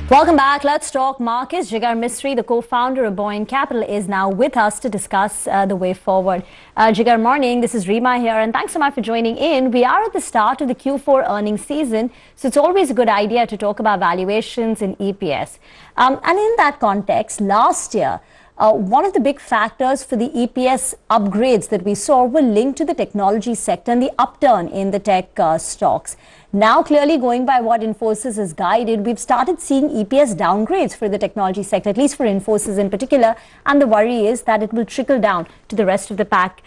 Welcome back. Let's talk markets. Jigar Mistry, the co-founder of Buoyant Capital, is now with us to discuss the way forward. Jigar, morning. This is Rima here, and thanks so much for joining in. We are at the start of the Q4 earnings season, so it's always a good idea to talk about valuations and EPS. And in that context, last year, one of the big factors for the EPS upgrades that we saw were linked to the technology sector and the upturn in the tech stocks. Now, clearly going by what Infosys has guided, we've started seeing EPS downgrades for the technology sector, at least for Infosys in particular, and the worry is that it will trickle down to the rest of the pack.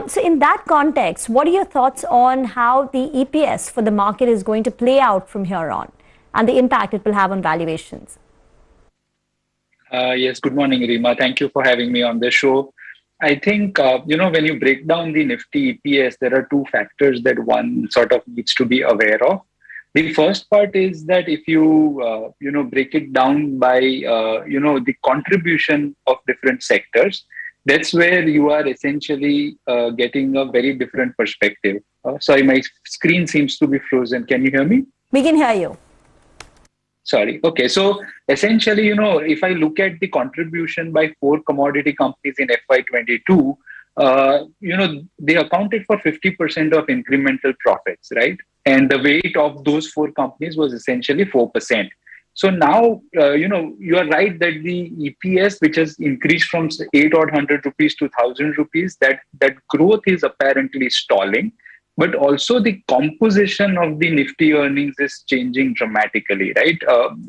So in that context, what are your thoughts on how the EPS for the market is going to play out from here on and the impact it will have on valuations? Yes, good morning, Rima. Thank you for having me on the show. I think, when you break down the Nifty EPS, there are two factors that one sort of needs to be aware of. The first part is that if you, break it down by, the contribution of different sectors, that's where you are essentially getting a very different perspective. Sorry, my screen seems to be frozen. Can you hear me? We can hear you. Sorry. Okay. So essentially, if I look at the contribution by 4 commodity companies in FY22, they accounted for 50% of incremental profits, right? And the weight of those 4 companies was essentially 4%. So now, you are right that the EPS, which has increased from 800 rupees to 1,000 rupees, that growth is apparently stalling. But also the composition of the Nifty earnings is changing dramatically, right?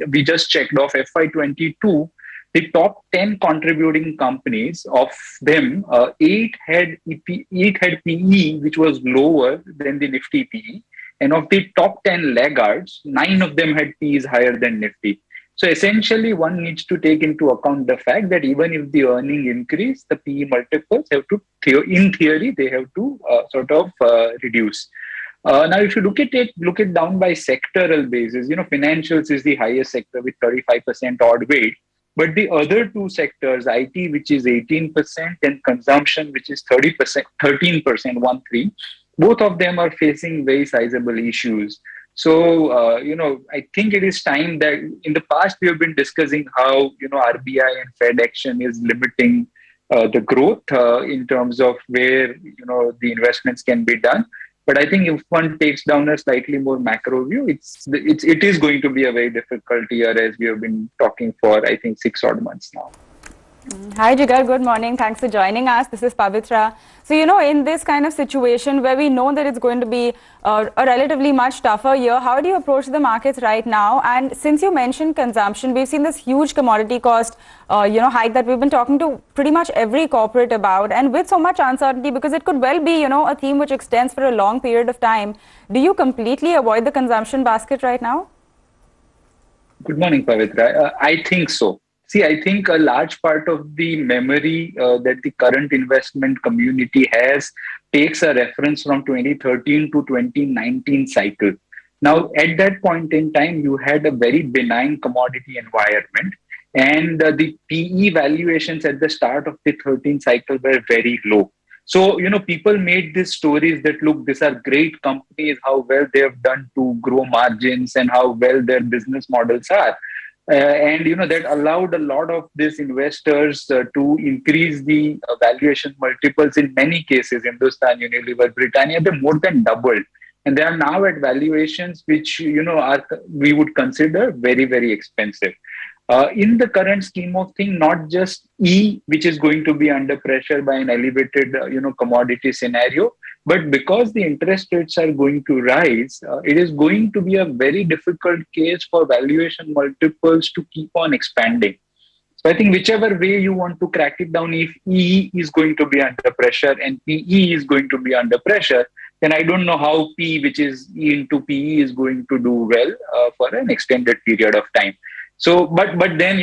We just checked off FY22, the top 10 contributing companies, of them, 8 had PE, which was lower than the Nifty PE. And of the top 10 laggards, 9 of them had PEs higher than Nifty. So essentially, one needs to take into account the fact that even if the earning increase, the PE multiples have to, in theory, they have to reduce. Now, if you look it down by sectoral basis, financials is the highest sector with 35% odd weight. But the other two sectors, IT, which is 18%, and consumption, which is 13%, both of them are facing very sizable issues. So, I think it is time that in the past we have been discussing how, RBI and Fed action is limiting the growth in terms of where, the investments can be done. But I think if one takes down a slightly more macro view, it is going to be a very difficult year, as we have been talking for, I think, 6 odd months now. Hi Jigar, good morning. Thanks for joining us. This is Pavitra. So, in this kind of situation where we know that it's going to be a relatively much tougher year, how do you approach the markets right now? And since you mentioned consumption, we've seen this huge commodity cost, hike that we've been talking to pretty much every corporate about. And with so much uncertainty, because it could well be, a theme which extends for a long period of time, do you completely avoid the consumption basket right now? Good morning, Pavitra. I think so. See, I think a large part of the memory that the current investment community has takes a reference from 2013 to 2019 cycle. Now, at that point in time, you had a very benign commodity environment, and the PE valuations at the start of the 13 cycle were very low. So, people made these stories that, look, these are great companies, how well they have done to grow margins and how well their business models are. That allowed a lot of these investors to increase the valuation multiples. In many cases, Hindustan Unilever, Britannia, they more than doubled. And they are now at valuations which, we would consider very, very expensive. In the current scheme of things, not just E, which is going to be under pressure by an elevated, commodity scenario, but because the interest rates are going to rise, it is going to be a very difficult case for valuation multiples to keep on expanding. So I think whichever way you want to crack it down, if E is going to be under pressure and PE is going to be under pressure, then I don't know how P, which is E into PE, is going to do well for an extended period of time. So, but then,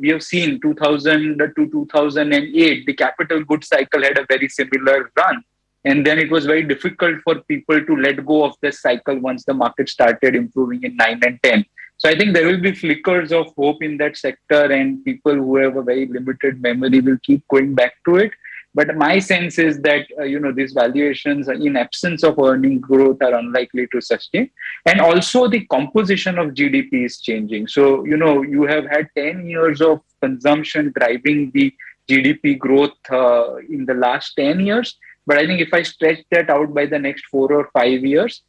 we have seen 2000 to 2008, the capital goods cycle had a very similar run. And then it was very difficult for people to let go of this cycle once the market started improving in 9 and 10. So I think there will be flickers of hope in that sector, and people who have a very limited memory will keep going back to it. But my sense is that these valuations, in absence of earning growth, are unlikely to sustain. And also the composition of GDP is changing. So you have had 10 years of consumption driving the GDP growth in the last 10 years. But I think if I stretch that out by the next 4 or 5 years,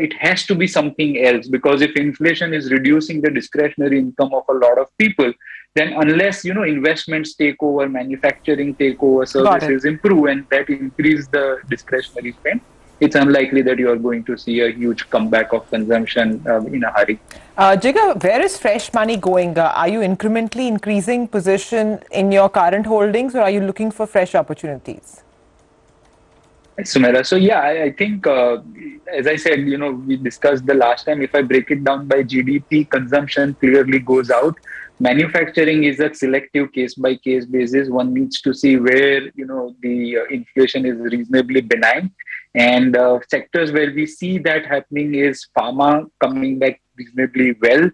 it has to be something else, because if inflation is reducing the discretionary income of a lot of people, then unless investments take over, manufacturing take over, services improve, and that increase the discretionary spend, it's unlikely that you are going to see a huge comeback of consumption in a hurry. Jigar, where is fresh money going? Are you incrementally increasing position in your current holdings, or are you looking for fresh opportunities? Sumera. So yeah, I think, as I said, we discussed the last time, if I break it down by GDP, consumption clearly goes out. Manufacturing is a selective case-by-case basis. One needs to see where, the inflation is reasonably benign. And sectors where we see that happening is pharma coming back reasonably well.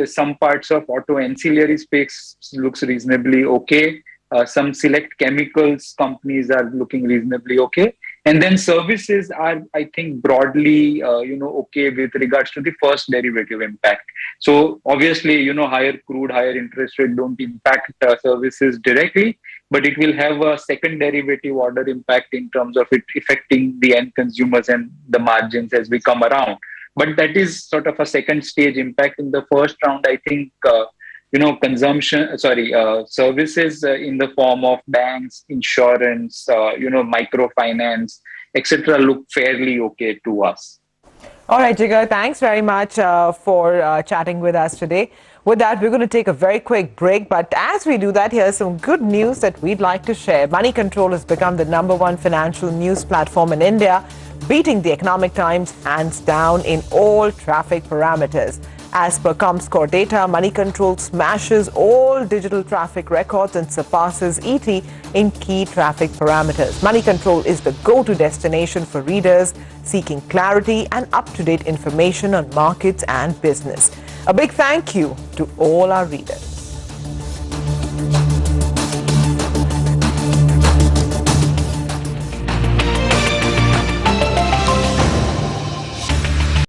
Some parts of auto ancillary space looks reasonably okay. Some select chemicals companies are looking reasonably okay. And then services are, I think, broadly, okay with regards to the first derivative impact. So obviously, higher crude, higher interest rate don't impact services directly, but it will have a second derivative order impact in terms of it affecting the end consumers and the margins as we come around. But that is sort of a second stage impact. In the first round, I think, services in the form of banks, insurance, microfinance, etc., look fairly okay to us. All right, Jigar, thanks very much for chatting with us today. With that, we're going to take a very quick break. But as we do that, here's some good news that we'd like to share. Money Control has become the #1 financial news platform in India, beating the Economic Times hands down in all traffic parameters. As per Comscore data, Money Control smashes all digital traffic records and surpasses ET in key traffic parameters. Money Control is the go-to destination for readers seeking clarity and up-to-date information on markets and business. A big thank you to all our readers.